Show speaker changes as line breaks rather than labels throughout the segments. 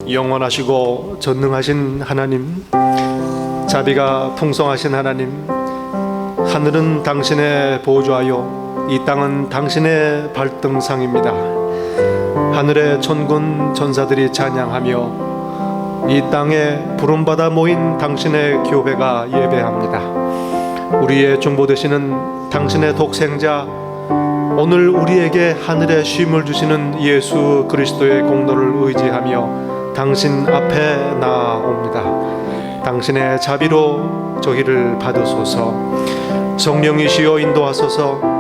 영원하시고 전능하신 하나님, 자비가 풍성하신 하나님, 하늘은 당신의 보좌요 이 땅은 당신의 발등상입니다. 하늘의 천군 천사들이 찬양하며 이 땅에 부름받아 모인 당신의 교회가 예배합니다. 우리의 중보 되시는 당신의 독생자, 오늘 우리에게 하늘의 쉼을 주시는 예수 그리스도의 공로를 의지하며 당신 앞에 나아옵니다. 당신의 자비로 저희를 받으소서. 성령이시여 인도하소서.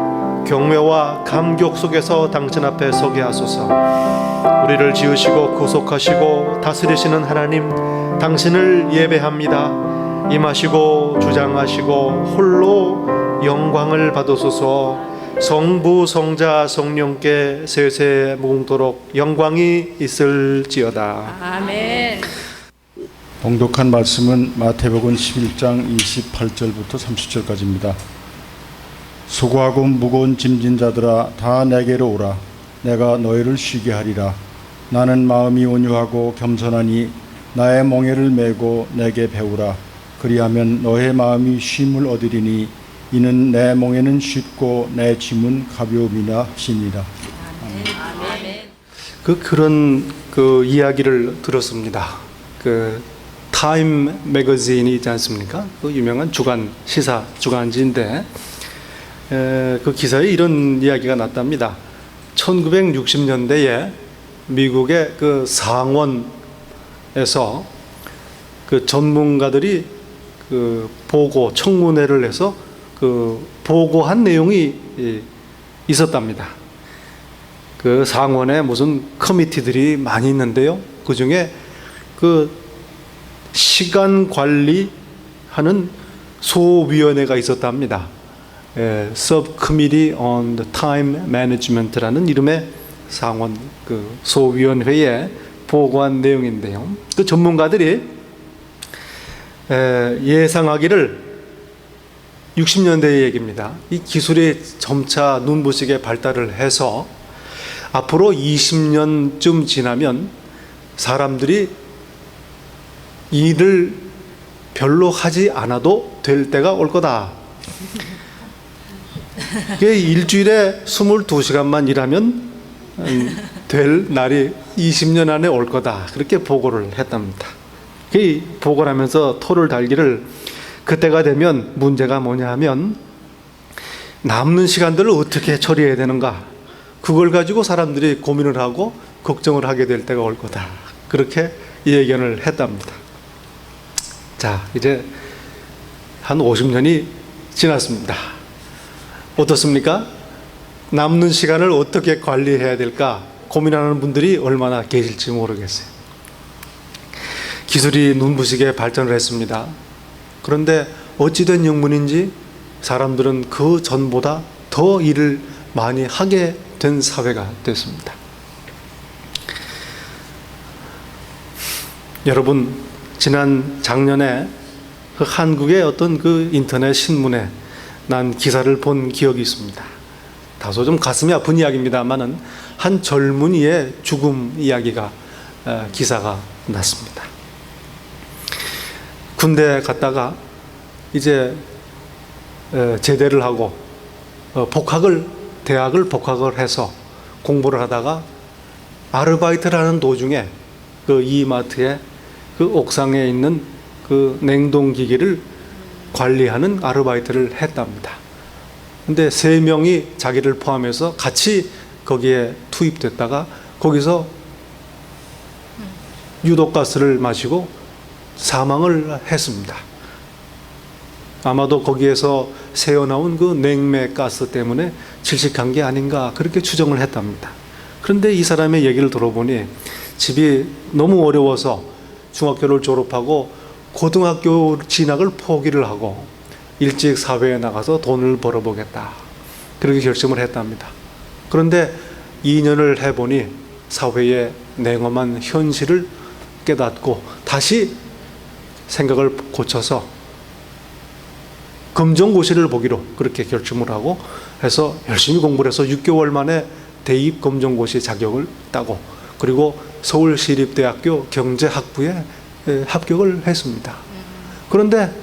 경외와 감격 속에서 당신 앞에 서게 하소서. 우리를 지으시고 구속하시고 다스리시는 하나님, 당신을 예배합니다. 임하시고 주장하시고 홀로 영광을 받으소서. 성부 성자 성령께 세세 무궁토록 영광이 있을지어다.
아멘.
봉독한 말씀은 마태복음 11장 28절부터 30절까지입니다. 수고하고 무거운 짐진 자들아 다 내게로 오라. 내가 너희를 쉬게 하리라. 나는 마음이 온유하고 겸손하니 나의 멍에를 메고 내게 배우라. 그리하면 너의 마음이 쉼을 얻으리니 이는 내 멍에는 쉽고 내 짐은 가벼움이나 하시니라.
아멘.
그런 이야기를 들었습니다. 타임 매거진이 있지 않습니까? 그 유명한 주간 시사 주간지인데 그 기사에 이런 이야기가 났답니다. 1960년대에 미국의 그 상원에서 그 전문가들이 그 보고 청문회를 해서 그 보고한 내용이 있었답니다. 그 상원에 무슨 커미티들이 많이 있는데요. 그 중에 그 시간 관리하는 소위원회가 있었답니다. Subcommittee on the Time Management라는 이름의 상원 그 소위원회에 보고한 내용인데요. 그 전문가들이 예상하기를 60년대의 얘기입니다. 이 기술이 점차 눈부시게 발달을 해서 앞으로 20년쯤 지나면 사람들이 일을 별로 하지 않아도 될 때가 올 거다. 일주일에 22시간만 일하면 될 날이 20년 안에 올 거다. 그렇게 보고를 했답니다. 그 보고를 하면서 토를 달기를 그때가 되면 문제가 뭐냐 하면 남는 시간들을 어떻게 처리해야 되는가, 그걸 가지고 사람들이 고민을 하고 걱정을 하게 될 때가 올 거다. 그렇게 예견을 했답니다. 자, 이제 한 50년이 지났습니다. 어떻습니까? 남는 시간을 어떻게 관리해야 될까 고민하는 분들이 얼마나 계실지 모르겠어요. 기술이 눈부시게 발전을 했습니다. 그런데 어찌된 영문인지 사람들은 그 전보다 더 일을 많이 하게 된 사회가 됐습니다. 여러분, 지난 작년에 그 한국의 어떤 그 인터넷 신문에 난 기사를 본 기억이 있습니다. 다소 좀 가슴이 아픈 이야기입니다만은 한 젊은이의 죽음 이야기가 기사가 났습니다. 군대 갔다가 이제 제대를 하고 대학을 복학을 해서 공부를 하다가 아르바이트를 하는 도중에 그 이마트에 그 옥상에 있는 그 냉동기기를 관리하는 아르바이트를 했답니다. 근데 3명이 자기를 포함해서 같이 거기에 투입됐다가 거기서 유독가스를 마시고 사망을 했습니다. 아마도 거기에서 새어나온 그 냉매가스 때문에 질식한 게 아닌가 그렇게 추정을 했답니다. 그런데 이 사람의 얘기를 들어보니 집이 너무 어려워서 중학교를 졸업하고 고등학교 진학을 포기를 하고 일찍 사회에 나가서 돈을 벌어보겠다 그렇게 결심을 했답니다. 그런데 2년을 해보니 사회의 냉엄한 현실을 깨닫고 다시 생각을 고쳐서 검정고시를 보기로 그렇게 결심을 하고 해서 열심히 공부를 해서 6개월 만에 대입 검정고시 자격을 따고 그리고 서울시립대학교 경제학부에 합격을 했습니다. 그런데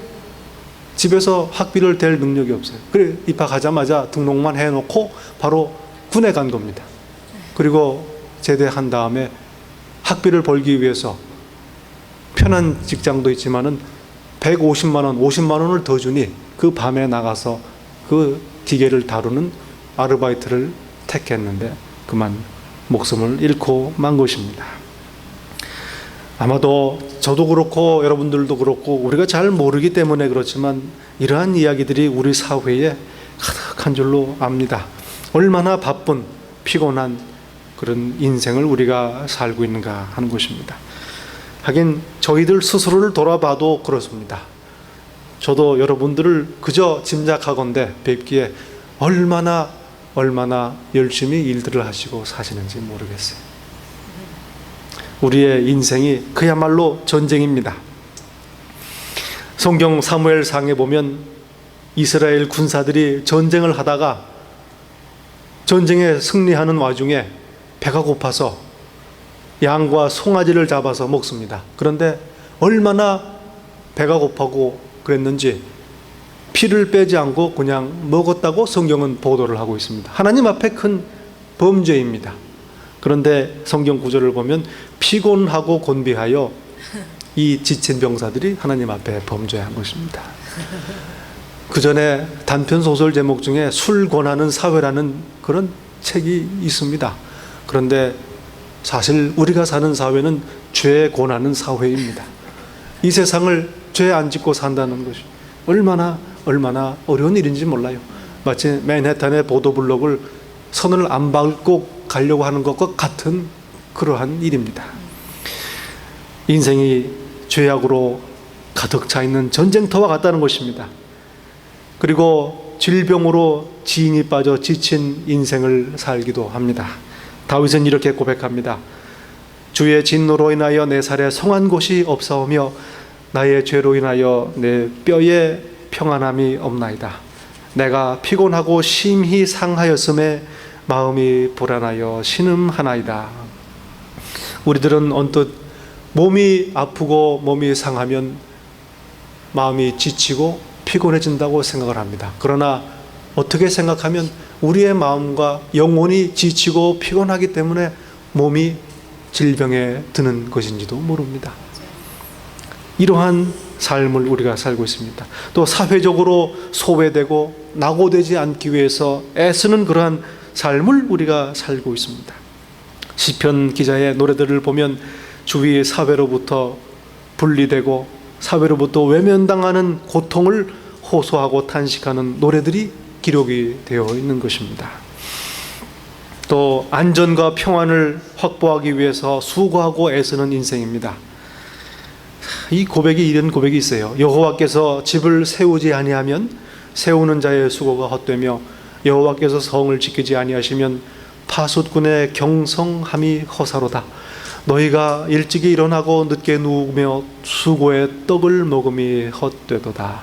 집에서 학비를 댈 능력이 없어요. 그래 입학하자마자 등록만 해놓고 바로 군에 간 겁니다. 그리고 제대한 다음에 학비를 벌기 위해서 편한 직장도 있지만은 150만 원, 50만 원을 더 주니 그 밤에 나가서 그 기계를 다루는 아르바이트를 택했는데 그만 목숨을 잃고 만 것입니다. 아마도 저도 그렇고 여러분들도 그렇고 우리가 잘 모르기 때문에 그렇지만 이러한 이야기들이 우리 사회에 가득한 줄로 압니다. 얼마나 바쁜 피곤한 그런 인생을 우리가 살고 있는가 하는 것입니다. 하긴 저희들 스스로를 돌아봐도 그렇습니다. 저도 여러분들을 그저 짐작하건대 뵙기에 얼마나 열심히 일들을 하시고 사시는지 모르겠어요. 우리의 인생이 그야말로 전쟁입니다. 성경 사무엘상에 보면 이스라엘 군사들이 전쟁을 하다가 전쟁에 승리하는 와중에 배가 고파서 양과 송아지를 잡아서 먹습니다. 그런데 얼마나 배가 고파고 그랬는지 피를 빼지 않고 그냥 먹었다고 성경은 보도를 하고 있습니다. 하나님 앞에 큰 범죄입니다. 그런데 성경 구절을 보면 피곤하고 곤비하여 이 지친 병사들이 하나님 앞에 범죄한 것입니다. 그 전에 단편 소설 제목 중에 술 권하는 사회라는 그런 책이 있습니다. 그런데 사실 우리가 사는 사회는 죄 권하는 사회입니다. 이 세상을 죄 안 짓고 산다는 것이 얼마나 어려운 일인지 몰라요. 마치 맨해튼의 보도블록을 선을 안 밟고 가려고 하는 것과 같은 그러한 일입니다. 인생이 죄악으로 가득 차 있는 전쟁터와 같다는 것입니다. 그리고 질병으로 지인이 빠져 지친 인생을 살기도 합니다. 다윗은 이렇게 고백합니다. 주의 진노로 인하여 내 살에 성한 곳이 없사오며 나의 죄로 인하여 내 뼈에 평안함이 없나이다. 내가 피곤하고 심히 상하였음에 마음이 불안하여 신음하나이다. 우리들은 언뜻 몸이 아프고 몸이 상하면 마음이 지치고 피곤해진다고 생각을 합니다. 그러나 어떻게 생각하면 우리의 마음과 영혼이 지치고 피곤하기 때문에 몸이 질병에 드는 것인지도 모릅니다. 이러한 삶을 우리가 살고 있습니다. 또 사회적으로 소외되고 낙오되지 않기 위해서 애쓰는 그러한 삶을 우리가 살고 있습니다. 시편 기자의 노래들을 보면 주위 사회로부터 분리되고 사회로부터 외면당하는 고통을 호소하고 탄식하는 노래들이 기록이 되어 있는 것입니다. 또 안전과 평안을 확보하기 위해서 수고하고 애쓰는 인생입니다. 이 고백이 이런 고백이 있어요. 여호와께서 집을 세우지 아니하면 세우는 자의 수고가 헛되며 여호와께서 성을 지키지 아니하시면 파숫꾼의 경성함이 허사로다. 너희가 일찍이 일어나고 늦게 누우며 수고의 떡을 먹음이 헛되도다.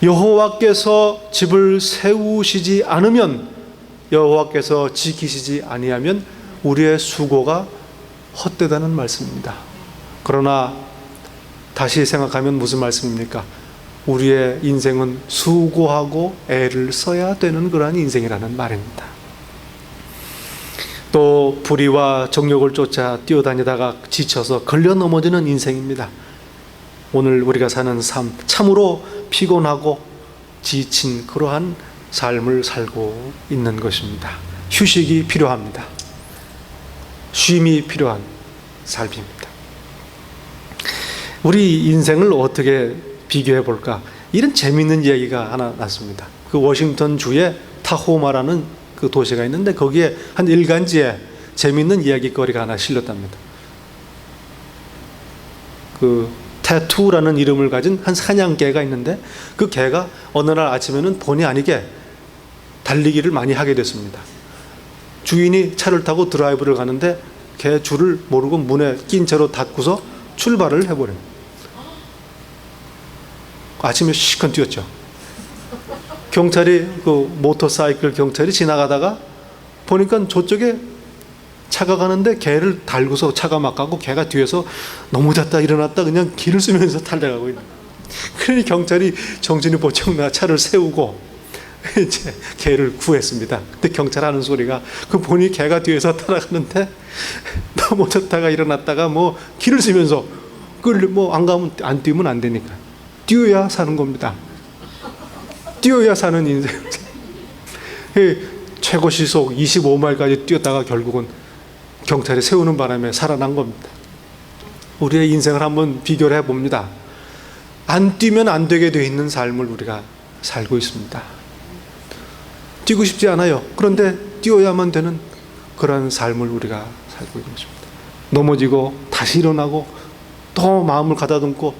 여호와께서 집을 세우시지 않으면, 여호와께서 지키시지 아니하면 우리의 수고가 헛되다는 말씀입니다. 그러나 다시 생각하면 무슨 말씀입니까? 우리의 인생은 수고하고 애를 써야 되는 그러한 인생이라는 말입니다. 또 불의와 정욕을 쫓아 뛰어다니다가 지쳐서 걸려 넘어지는 인생입니다. 오늘 우리가 사는 삶, 참으로 피곤하고 지친 그러한 삶을 살고 있는 것입니다. 휴식이 필요합니다. 쉼이 필요한 삶입니다. 우리 인생을 어떻게 비교해 볼까? 이런 재미있는 이야기가 하나 났습니다. 그 워싱턴 주에 타호마라는 그 도시가 있는데 거기에 한 일간지에 재미있는 이야기거리가 하나 실렸답니다. 그 태투라는 이름을 가진 한 사냥개가 있는데 그 개가 어느 날 아침에는 본의 아니게 달리기를 많이 하게 됐습니다. 주인이 차를 타고 드라이브를 가는데 개 줄을 모르고 문에 낀 채로 닫고서 출발을 해버려요. 아침에 시컷 뛰었죠. 경찰이 그 모터사이클 경찰이 지나가다가 보니까 저쪽에 차가 가는데 개를 달고서 차가 막 가고 개가 뒤에서 넘어졌다 일어났다 그냥 길을 쓰면서 달려가고 있는 거예요. 그러니 경찰이 정신이 번쩍 나 차를 세우고 이제 개를 구했습니다. 근데 경찰 하는 소리가 그 보니 개가 뒤에서 따라가는데 넘어졌다가 일어났다가 뭐 길을 쓰면서 그걸 뭐 안 가면 안 뛰면 안 되니까 뛰어야 사는 겁니다. 뛰어야 사는 인생. 최고 시속 25마일까지 뛰었다가 결국은 경찰이 세우는 바람에 살아난 겁니다. 우리의 인생을 한번 비교를 해봅니다. 안 뛰면 안 되게 되어 있는 삶을 우리가 살고 있습니다. 뛰고 싶지 않아요. 그런데 뛰어야만 되는 그런 삶을 우리가 살고 있는 것입니다. 넘어지고 다시 일어나고 또 마음을 가다듬고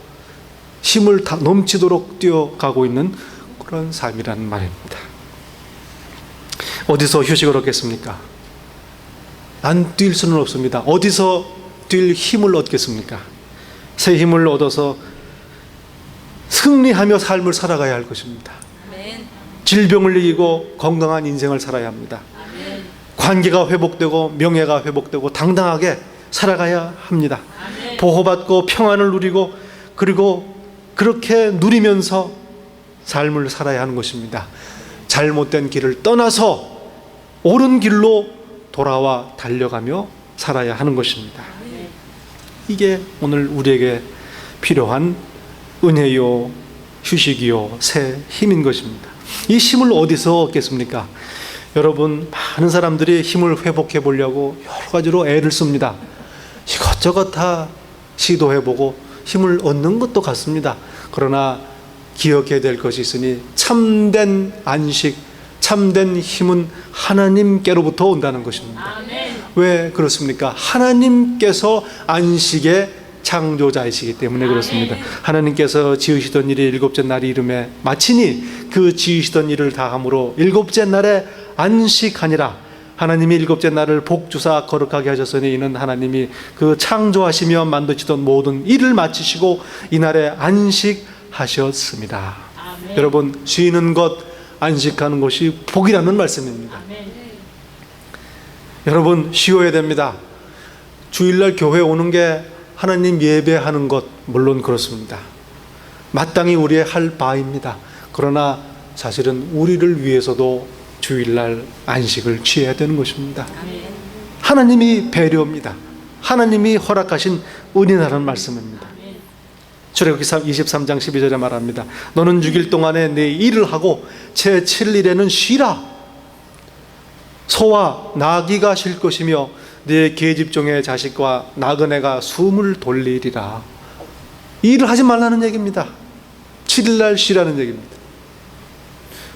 힘을 다 넘치도록 뛰어가고 있는 그런 삶이라는 말입니다. 어디서 휴식을 얻겠습니까? 안 뛸 수는 없습니다. 어디서 뛸 힘을 얻겠습니까? 새 힘을 얻어서 승리하며 삶을 살아가야 할 것입니다. 질병을 이기고 건강한 인생을 살아야 합니다. 관계가 회복되고 명예가 회복되고 당당하게 살아가야 합니다. 보호받고 평안을 누리고 그리고 그렇게 누리면서 삶을 살아야 하는 것입니다. 잘못된 길을 떠나서 옳은 길로 돌아와 달려가며 살아야 하는 것입니다. 이게 오늘 우리에게 필요한 은혜요, 휴식이요, 새 힘인 것입니다. 이 힘을 어디서 얻겠습니까? 여러분, 많은 사람들이 힘을 회복해 보려고 여러 가지로 애를 씁니다. 이것저것 다 시도해보고 힘을 얻는 것도 같습니다. 그러나 기억해야 될 것이 있으니 참된 안식, 참된 힘은 하나님께로부터 온다는 것입니다. 왜 그렇습니까? 하나님께서 안식의 창조자이시기 때문에 그렇습니다. 하나님께서 지으시던 일이 일곱째 날이 이름에 마치니 그 지으시던 일을 다함으로 일곱째 날에 안식하니라. 하나님이 일곱째 날을 복주사 거룩하게 하셨으니 이는 하나님이 그 창조하시며 만드시던 모든 일을 마치시고 이날에 안식하셨습니다. 여러분, 쉬는 것, 안식하는 것이 복이라는 말씀입니다. 여러분, 쉬어야 됩니다. 주일날 교회 오는 게 하나님 예배하는 것 물론 그렇습니다. 마땅히 우리의 할 바입니다. 그러나 사실은 우리를 위해서도 주일날 안식을 취해야 되는 것입니다. 하나님이 배려입니다. 하나님이 허락하신 은혜라는 말씀입니다. 출애굽기 23장 12절에 말합니다. 너는 6일 동안에 내 일을 하고 제 7일에는 쉬라. 소와 나귀가 쉴 것이며 네 계집종의 자식과 나그네가 숨을 돌리리라. 일을 하지 말라는 얘기입니다. 7일날 쉬라는 얘기입니다.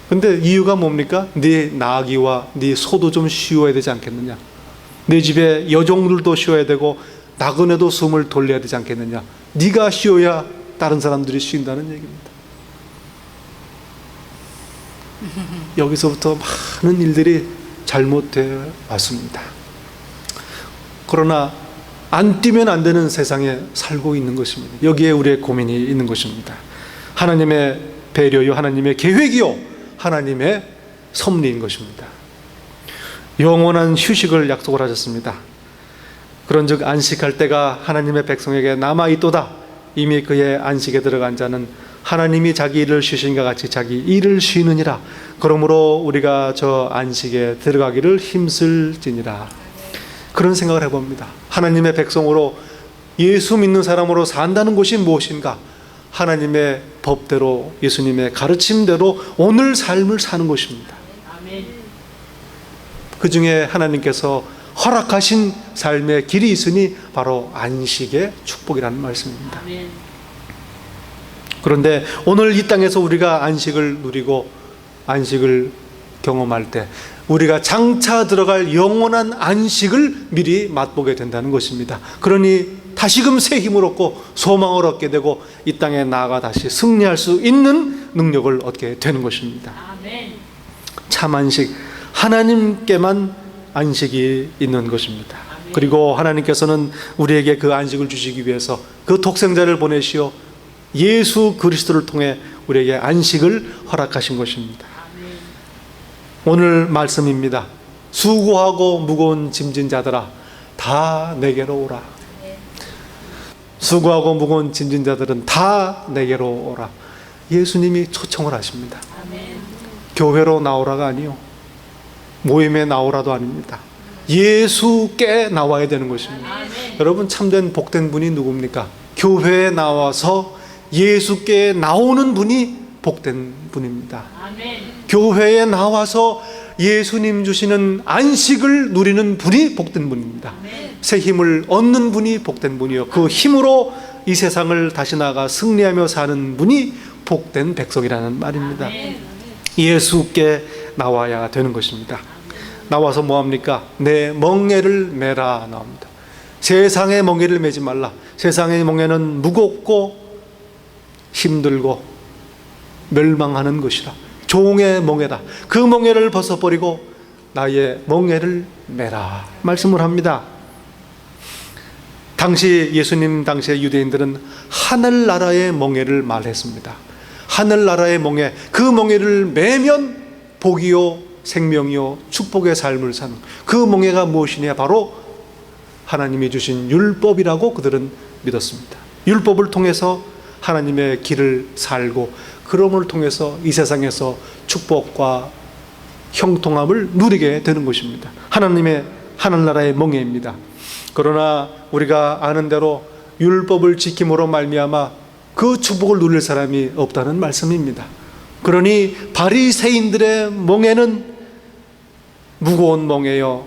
근데 이유가 뭡니까? 네 나귀와 네 소도 좀 쉬어야 되지 않겠느냐? 네 집에 여종들도 쉬어야 되고 나그네도 숨을 돌려야 되지 않겠느냐? 네가 쉬어야 다른 사람들이 쉰다는 얘기입니다. 여기서부터 많은 일들이 잘못되어 왔습니다. 그러나 안 뛰면 안 되는 세상에 살고 있는 것입니다. 여기에 우리의 고민이 있는 것입니다. 하나님의 배려요, 하나님의 계획이요, 하나님의 섭리인 것입니다. 영원한 휴식을 약속을 하셨습니다. 그런즉 안식할 때가 하나님의 백성에게 남아있도다. 이미 그의 안식에 들어간 자는 하나님이 자기 일을 쉬신과 같이 자기 일을 쉬느니라. 그러므로 우리가 저 안식에 들어가기를 힘쓸지니라. 그런 생각을 해봅니다. 하나님의 백성으로 예수 믿는 사람으로 산다는 것이 무엇인가? 하나님의 법대로, 예수님의 가르침대로 오늘 삶을 사는 것입니다. 그 중에 하나님께서 허락하신 삶의 길이 있으니 바로 안식의 축복이라는 말씀입니다. 그런데 오늘 이 땅에서 우리가 안식을 누리고 안식을 경험할 때 우리가 장차 들어갈 영원한 안식을 미리 맛보게 된다는 것입니다. 그러니 다시금 새 힘을 얻고 소망을 얻게 되고 이 땅에 나아가 다시 승리할 수 있는 능력을 얻게 되는 것입니다. 참 안식, 하나님께만 안식이 있는 것입니다. 그리고 하나님께서는 우리에게 그 안식을 주시기 위해서 그 독생자를 보내시어 예수 그리스도를 통해 우리에게 안식을 허락하신 것입니다. 오늘 말씀입니다. 수고하고 무거운 짐진 자들아, 다 내게로 오라. 수고하고 무거운 짐진 자들은 다 내게로 오라. 예수님이 초청을 하십니다. 교회로 나오라가 아니요, 모임에 나오라도 아닙니다. 예수께 나와야 되는 것입니다. 여러분, 참된 복된 분이 누굽니까? 교회에 나와서 예수께 나오는 분이 복된 분입니다. 교회에 나와서 예수님 주시는 안식을 누리는 분이 복된 분입니다. 새 힘을 얻는 분이 복된 분이요, 그 힘으로 이 세상을 다시 나가 승리하며 사는 분이 복된 백성이라는 말입니다. 예수께 나와야 되는 것입니다. 나와서 뭐합니까? 내 멍에를 메라 나옵니다. 세상의 멍에를 메지 말라. 세상의 멍에는 무겁고 힘들고 멸망하는 것이라. 종의 멍에다. 그 멍에를 벗어버리고 나의 멍에를 메라 말씀을 합니다. 당시 예수님 당시의 유대인들은 하늘나라의 멍에를 말했습니다. 하늘나라의 멍에, 그 멍에를 매면 복이요 생명이요 축복의 삶을 사는 그 멍에가 무엇이냐? 바로 하나님이 주신 율법이라고 그들은 믿었습니다. 율법을 통해서 하나님의 길을 살고 그럼을 통해서 이 세상에서 축복과 형통함을 누리게 되는 것입니다. 하나님의 하늘나라의 멍에입니다. 그러나 우리가 아는 대로 율법을 지킴으로 말미암아 그 축복을 누릴 사람이 없다는 말씀입니다. 그러니 바리새인들의 멍에는 무거운 멍에요,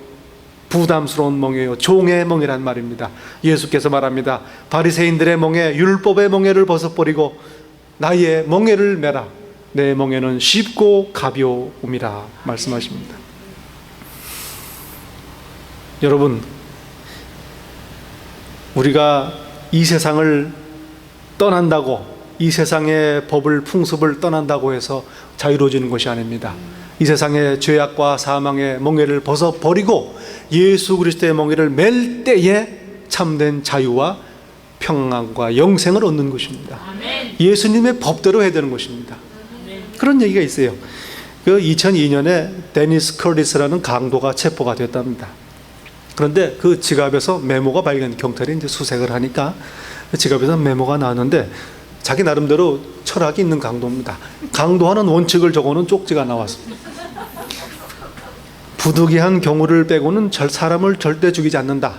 부담스러운 멍에요, 종의 멍에란 말입니다. 예수께서 말합니다. 바리새인들의 멍에, 율법의 멍에를 벗어버리고 나의 멍에를 메라. 내 멍에는 쉽고 가벼움이라 말씀하십니다. 여러분, 우리가 이 세상을 떠난다고, 이 세상의 법을 풍습을 떠난다고 해서 자유로워지는 것이 아닙니다. 이 세상의 죄악과 사망의 멍에를 벗어버리고 예수 그리스도의 멍에를 맬 때에 참된 자유와 평안과 영생을 얻는 것입니다. 예수님의 법대로 해야 되는 것입니다. 그런 얘기가 있어요. 그 2002년에 데니스 커리스라는 강도가 체포가 됐답니다. 그런데 그 지갑에서 메모가 발견, 경찰이 이제 수색을 하니까 지갑에서 메모가 나왔는데 자기 나름대로 철학이 있는 강도입니다. 강도하는 원칙을 적어놓은 쪽지가 나왔습니다. 부득이한 경우를 빼고는 사람을 절대 죽이지 않는다.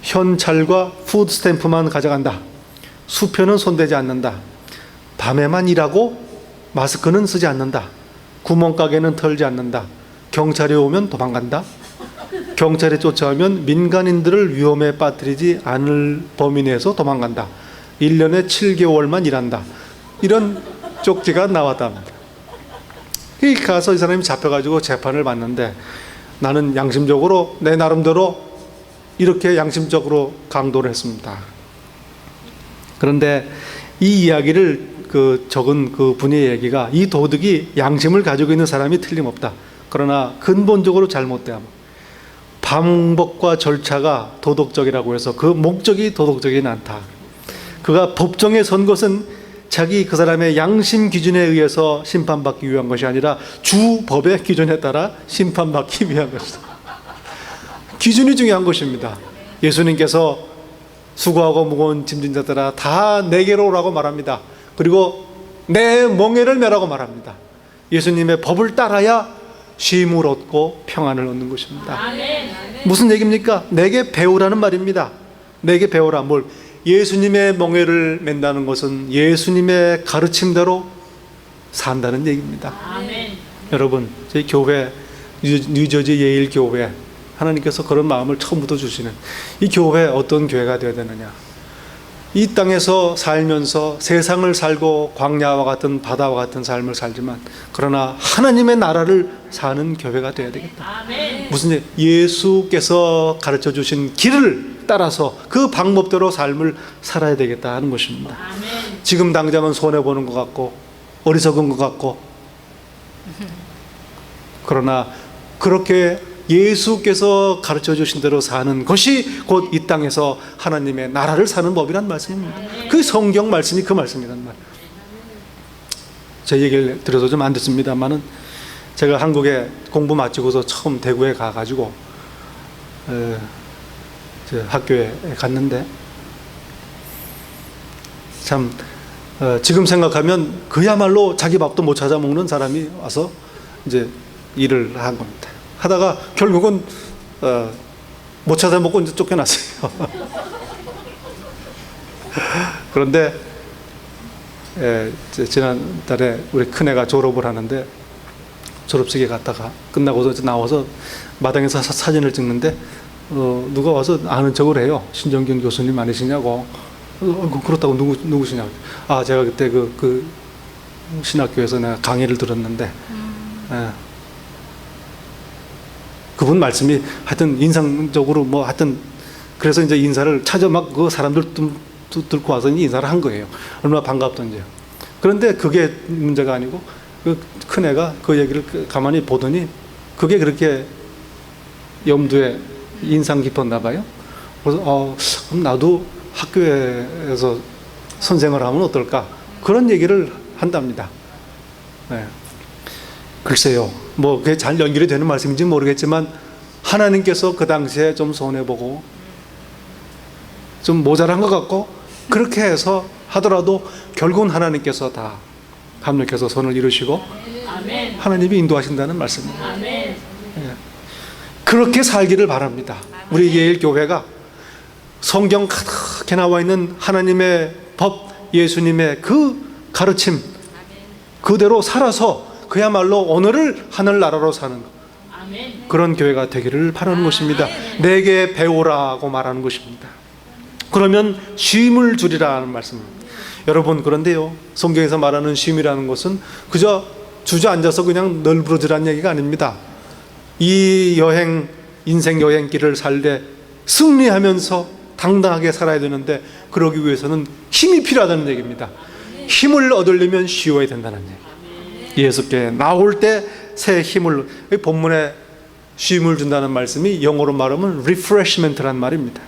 현찰과 푸드 스탬프만 가져간다. 수표는 손대지 않는다. 밤에만 일하고 마스크는 쓰지 않는다. 구멍가게는 털지 않는다. 경찰이 오면 도망간다. 경찰이 쫓아오면 민간인들을 위험에 빠뜨리지 않을 범위 내에서 도망간다. 1년에 7개월만 일한다. 이런 쪽지가 나왔답니다. 가서 이 사람이 잡혀가지고 재판을 받는데 나는 양심적으로 내 나름대로 이렇게 양심적으로 강도를 했습니다. 그런데 이 이야기를 적은 그 분의 얘기가, 이 도덕이 양심을 가지고 있는 사람이 틀림없다. 그러나 근본적으로 잘못되어 방법과 절차가 도덕적이라고 해서 그 목적이 도덕적이지 않다. 그가 법정에 선 것은 자기 그 사람의 양심 기준에 의해서 심판받기 위한 것이 아니라 주 법의 기준에 따라 심판받기 위한 것이다. 기준이 중요한 것입니다. 예수님께서 수고하고 무거운 짐진 자들아 다 내게로 오라고 말합니다. 그리고 내 멍에를 메라고 말합니다. 예수님의 법을 따라야 쉼을 얻고 평안을 얻는 것입니다. 무슨 얘기입니까? 내게 배우라는 말입니다. 내게 배우라. 뭘? 예수님의 멍에를 맨다는 것은 예수님의 가르침대로 산다는 얘기입니다. 여러분, 저희 교회, 뉴저지 예일 교회, 하나님께서 그런 마음을 처음부터 주시는 이 교회, 어떤 교회가 되어야 되느냐? 이 땅에서 살면서 세상을 살고 광야와 같은 바다와 같은 삶을 살지만 그러나 하나님의 나라를 사는 교회가 되어야 되겠다. 무슨 일? 예수께서 가르쳐 주신 길을 따라서 그 방법대로 삶을 살아야 되겠다 하는 것입니다. 지금 당장은 손해보는 것 같고 어리석은 것 같고, 그러나 그렇게 예수께서 가르쳐 주신 대로 사는 것이 곧 이 땅에서 하나님의 나라를 사는 법이란 말씀입니다. 그 성경 말씀이 그 말씀이란 말. 제 얘기를 들어서 좀 안 듣습니다만은 제가 한국에 공부 마치고서 처음 대구에 가가지고 저 학교에 갔는데 참 지금 생각하면 그야말로 자기 밥도 못 찾아 먹는 사람이 와서 이제 일을 한 겁니다. 하다가 결국은 못 찾아 먹고 이제 쫓겨났어요. 그런데 지난달에 우리 큰애가 졸업을 하는데 졸업식에 갔다가 끝나고서 나와서 마당에서 사진을 찍는데 누가 와서 아는 척을 해요. 신정균 교수님 아니시냐고. 그렇다고 누구시냐고. 아, 제가 그때 그 신학교에서 내가 강의를 들었는데 그분 말씀이 하여튼 인상적으로 뭐 하여튼 그래서 이제 인사를 찾아 막 그 사람들 들고 와서 인사를 한 거예요. 얼마나 반갑던지요. 그런데 그게 문제가 아니고 그 큰애가 그 얘기를 가만히 보더니 그게 그렇게 염두에 인상 깊었나 봐요. 그래서 그럼 나도 학교에서 선생을 하면 어떨까? 그런 얘기를 한답니다. 네. 글쎄요, 뭐 그게 잘 연결이 되는 말씀인지 모르겠지만 하나님께서 그 당시에 좀 손해보고 좀 모자란 것 같고 그렇게 해서 하더라도 결국은 하나님께서 다 합력해서 선을 이루시고
아멘.
하나님이 인도하신다는 말씀입니다.
아멘.
예. 그렇게 살기를 바랍니다. 우리 예일교회가 성경 가득히 나와 있는 하나님의 법, 예수님의 그 가르침 그대로 살아서 그야말로 오늘을 하늘나라로 사는
아멘.
그런 교회가 되기를 바라는 것입니다. 내게 배우라고 말하는 것입니다. 그러면 쉼을 주리라는 말씀입니다. 여러분, 그런데요, 성경에서 말하는 쉼이라는 것은 그저 주저앉아서 그냥 널브러지라는 얘기가 아닙니다. 이 여행, 인생 여행길을 살 때 승리하면서 당당하게 살아야 되는데 그러기 위해서는 힘이 필요하다는 얘기입니다. 힘을 얻으려면 쉬어야 된다는 얘기. 예수께 나올 때 새 힘을, 본문에 쉼을 준다는 말씀이 영어로 말하면 refreshment란 말입니다.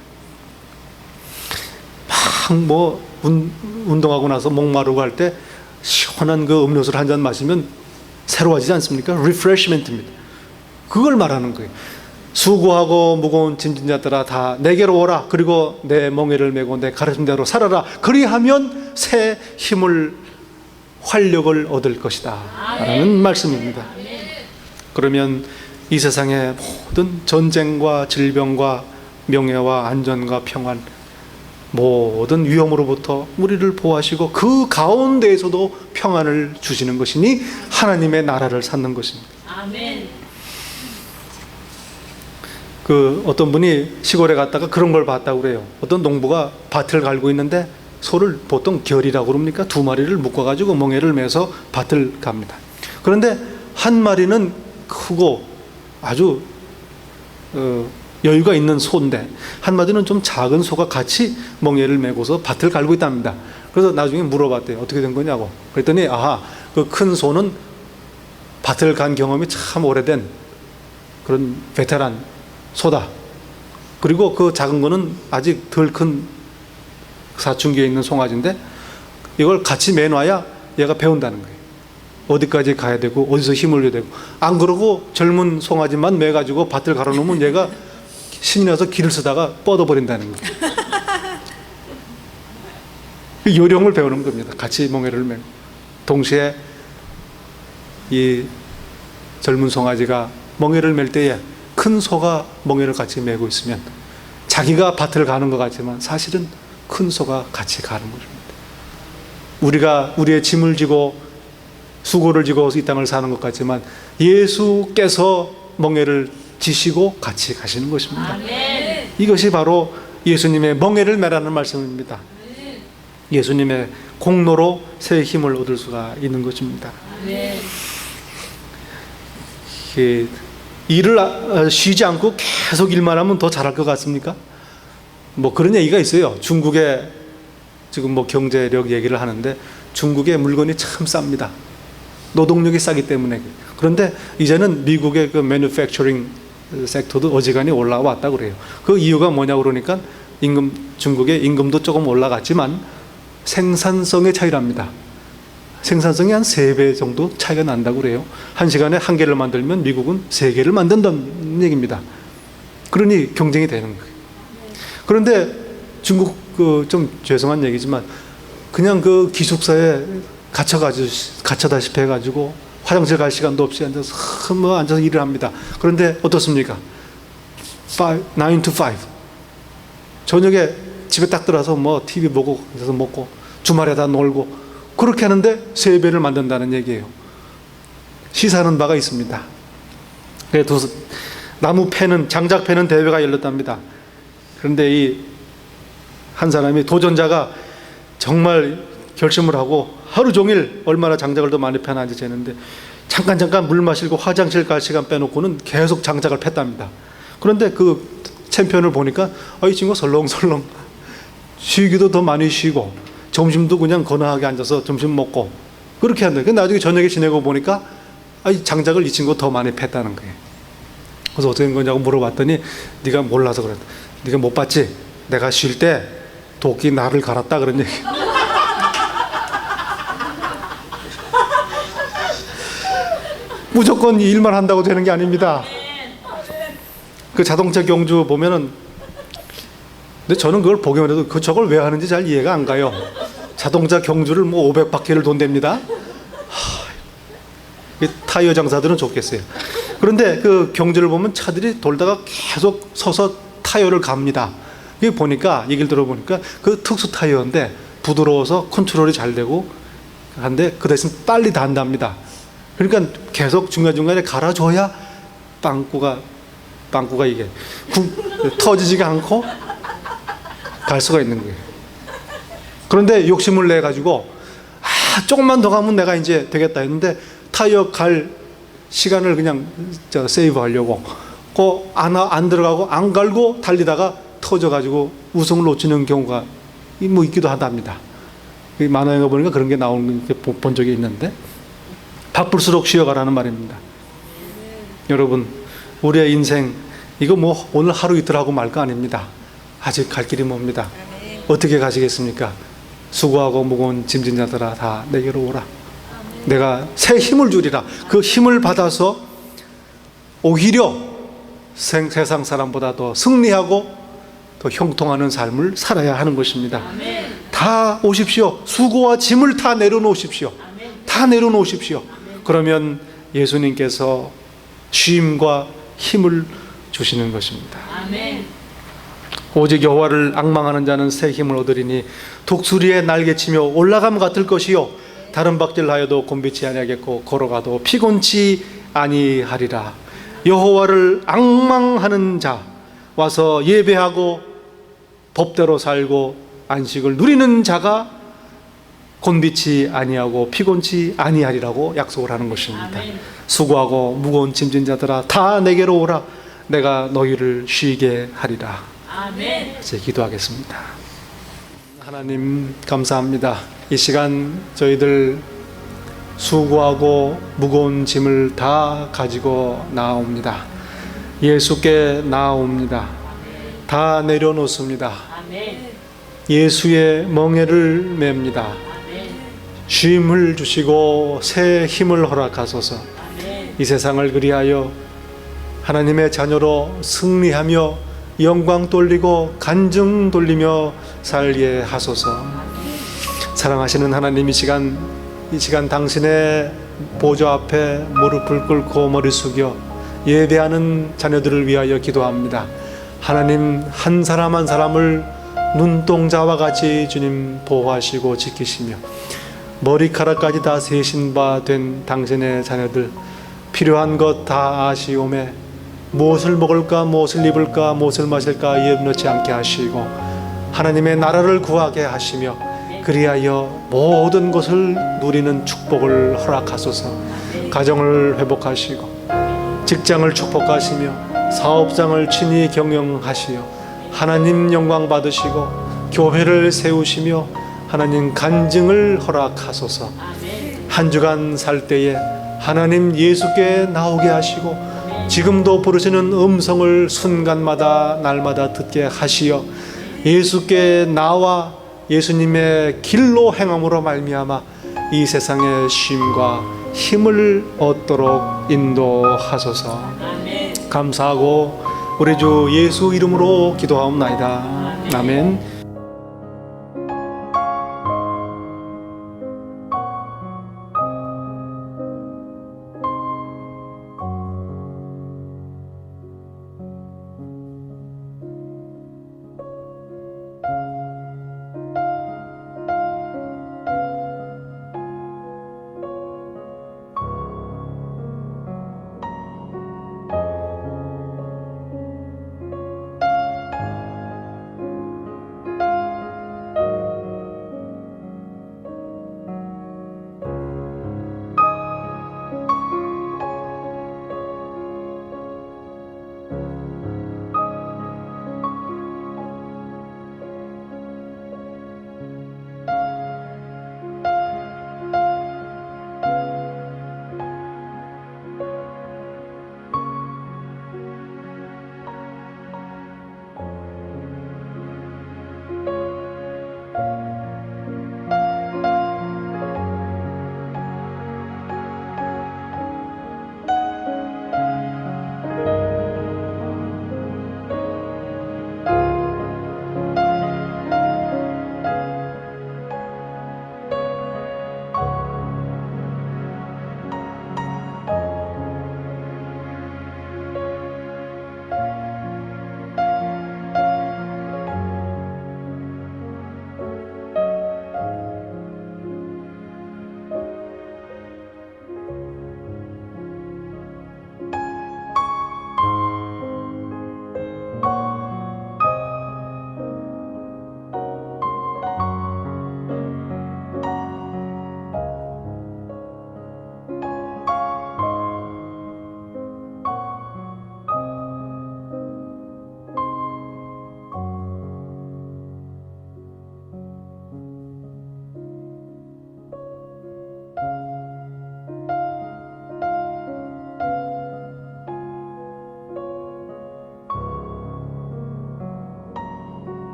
막 운동하고 나서 목마르고 할 때 시원한 그 음료수를 한 잔 마시면 새로워지지 않습니까? refreshment입니다. 그걸 말하는 거예요. 수고하고 무거운 짐진 자들아 다 내게로 오라. 그리고 내 멍에를 메고 내 가르침대로 살아라. 그리하면 새 힘을 활력을 얻을 것이다 라는 말씀입니다. 그러면 이 세상의 모든 전쟁과 질병과 명예와 안전과 평안 모든 위험으로부터 우리를 보호하시고 그 가운데에서도 평안을 주시는 것이니 하나님의 나라를 찾는 것입니다.
아멘.
그 어떤 분이 시골에 갔다가 그런 걸 봤다고 그래요. 어떤 농부가 밭을 갈고 있는데 소를 보통 결이라고 그럽니까? 두 마리를 묶어가지고 멍에를 매서 밭을 갑니다. 그런데 한 마리는 크고 아주 여유가 있는 소인데 한 마리는 좀 작은 소가 같이 멍에를 메고서 밭을 갈고 있답니다. 그래서 나중에 물어봤대요. 어떻게 된 거냐고. 그랬더니 그 큰 소는 밭을 간 경험이 참 오래된 그런 베테랑 소다. 그리고 그 작은 거는 아직 덜 큰 사춘기에 있는 송아지인데 이걸 같이 매놔야 얘가 배운다는 거예요. 어디까지 가야 되고 어디서 힘을 줘야 되고. 안 그러고 젊은 송아지만 매가지고 밭을 갈아놓으면 얘가 신이 나서 길을 쓰다가 뻗어버린다는 거예요. 요령을 배우는 겁니다. 같이 멍에를 매고. 동시에 이 젊은 송아지가 멍에를 맬 때에 큰 소가 멍에를 같이 메고 있으면 자기가 밭을 가는 것 같지만 사실은 큰 소가 같이 가는 것입니다. 우리가 우리의 짐을 지고 수고를 지고 이 땅을 사는 것 같지만 예수께서 멍에를 지시고 같이 가시는 것입니다.
아멘.
이것이 바로 예수님의 멍에를 매라는 말씀입니다. 예수님의 공로로 새 힘을 얻을 수가 있는 것입니다.
아멘.
일을 쉬지 않고 계속 일만 하면 더 잘할 것 같습니까? 뭐 그런 얘기가 있어요. 중국에 지금 뭐 경제력 얘기를 하는데 중국의 물건이 참 쌉니다. 노동력이 싸기 때문에. 그런데 이제는 미국의 그 매뉴팩처링 섹터도 어지간히 올라왔다고 그래요. 그 이유가 뭐냐고 그러니까 중국의 임금도 조금 올라갔지만 생산성의 차이랍니다. 생산성이 한 3배 정도 차이가 난다고 그래요. 1시간에 1개를 만들면 미국은 3개를 만든다는 얘기입니다. 그러니 경쟁이 되는 거예요. 그런데 중국 좀 죄송한 얘기지만 그냥 그 기숙사에 갇혀다시피 해가지고 화장실 갈 시간도 없이 앉아서 뭐 앉아서 일을 합니다. 그런데 어떻습니까? 9 to 5. 저녁에 집에 딱 들어와서 뭐 TV 보고 앉아서 먹고 주말에 다 놀고 그렇게 하는데 세배를 만든다는 얘기예요. 시사하는 바가 있습니다. 나무 패는 장작 패는 대회가 열렸답니다. 그런데 이 한 사람이 도전자가 정말 결심을 하고 하루 종일 얼마나 장작을 더 많이 패는지 재는데 잠깐 물 마시고 화장실 갈 시간 빼놓고는 계속 장작을 팼답니다. 그런데 그 챔피언을 보니까 이 친구가 설렁설렁 쉬기도 더 많이 쉬고 점심도 그냥 거나하게 앉아서 점심 먹고 그렇게 한다. 나중에 저녁에 지내고 보니까 이 장작을 이 친구가 더 많이 팼다는 거예요. 그래서 어떻게 된 거냐고 물어봤더니 네가 몰라서 그랬다. 네가 못 봤지? 내가 쉴 때 도끼 나를 갈았다 그런 얘기. 무조건 이 일만 한다고 되는 게 아닙니다. 그 자동차 경주 보면은 근데 저는 그걸 보기만 해도 저걸 왜 하는지 잘 이해가 안 가요. 자동차 경주를 뭐 500바퀴를 돈답니다. 타이어 장사들은 좋겠어요. 그런데 그 경주를 보면 차들이 돌다가 계속 서서 타이어를 갑니다. 이게 보니까 얘기를 들어보니까 그 특수 타이어인데 부드러워서 컨트롤이 잘 되고 한데 그 대신 빨리 단답니다. 그러니까 계속 중간중간에 갈아줘야 빵꾸가 이게 터지지가 않고 갈 수가 있는 거예요. 그런데 욕심을 내 가지고 조금만 더 가면 내가 이제 되겠다 했는데 타이어 갈 시간을 그냥 세이브 하려고 안 들어가고 안 갈고 달리다가 터져가지고 우승을 놓치는 경우가 뭐 있기도 하답니다. 만화에 보니까 그런 게 나오는 게 본 적이 있는데 바쁠수록 쉬어가라는 말입니다. 여러분 우리의 인생 이거 뭐 오늘 하루 이틀 하고 말 거 아닙니다. 아직 갈 길이 멉니다. 어떻게 가시겠습니까? 수고하고 무거운 짐진 자들아 다 내게로 오라. 내가 새 힘을 주리라. 그 힘을 받아서 오히려 세상 사람보다 더 승리하고 더 형통하는 삶을 살아야 하는 것입니다.
아멘.
다 오십시오. 수고와 짐을 다 내려놓으십시오.
아멘.
다 내려놓으십시오. 그러면 예수님께서 쉼과 힘을 주시는 것입니다.
아멘.
오직 여호와를 앙망하는 자는 새 힘을 얻으리니 독수리에 날개치며 올라감 같을 것이요 다른 박질하여도 곤비치 아니하겠고 걸어가도 피곤치 아니하리라. 여호와를 앙망하는 자 와서 예배하고 법대로 살고 안식을 누리는 자가 곤비치 아니하고 피곤치 아니하리라고 약속을 하는 것입니다.
아멘.
수고하고 무거운 짐진 자들아 다 내게로 오라. 내가 너희를 쉬게 하리라.
아멘.
이제 기도하겠습니다. 하나님 감사합니다. 이 시간 저희들 수고하고 무거운 짐을 다 가지고 나옵니다. 예수께 나옵니다. 다 내려놓습니다.
아멘.
예수의 멍에를 맵니다.
아멘.
쉼을 주시고 새 힘을 허락하소서.
아멘.
이 세상을 그리하여 하나님의 자녀로 승리하며 영광 돌리고 간증 돌리며 살게 하소서. 사랑하시는 하나님 이 시간 당신의 보좌 앞에 무릎을 꿇고 머리 숙여 예배하는 자녀들을 위하여 기도합니다. 하나님 한 사람 한 사람을 눈동자와 같이 주님 보호하시고 지키시며 머리카락까지 다 세신 바 된 당신의 자녀들 필요한 것 다 아시오매 무엇을 먹을까 무엇을 입을까 무엇을 마실까 예비놓지 않게 하시고 하나님의 나라를 구하게 하시며 그리하여 모든 것을 누리는 축복을 허락하소서. 가정을 회복하시고 직장을 축복하시며 사업장을 친히 경영하시어 하나님 영광 받으시고 교회를 세우시며 하나님 간증을 허락하소서. 한 주간 살 때에 하나님 예수께 나오게 하시고 지금도 부르시는 음성을 순간마다 날마다 듣게 하시어 예수께 나와 예수님의 길로 행함으로 말미암아 이 세상의 쉼과 힘을 얻도록 인도하소서. 감사하고 우리 주 예수 이름으로 기도하옵나이다. 아멘.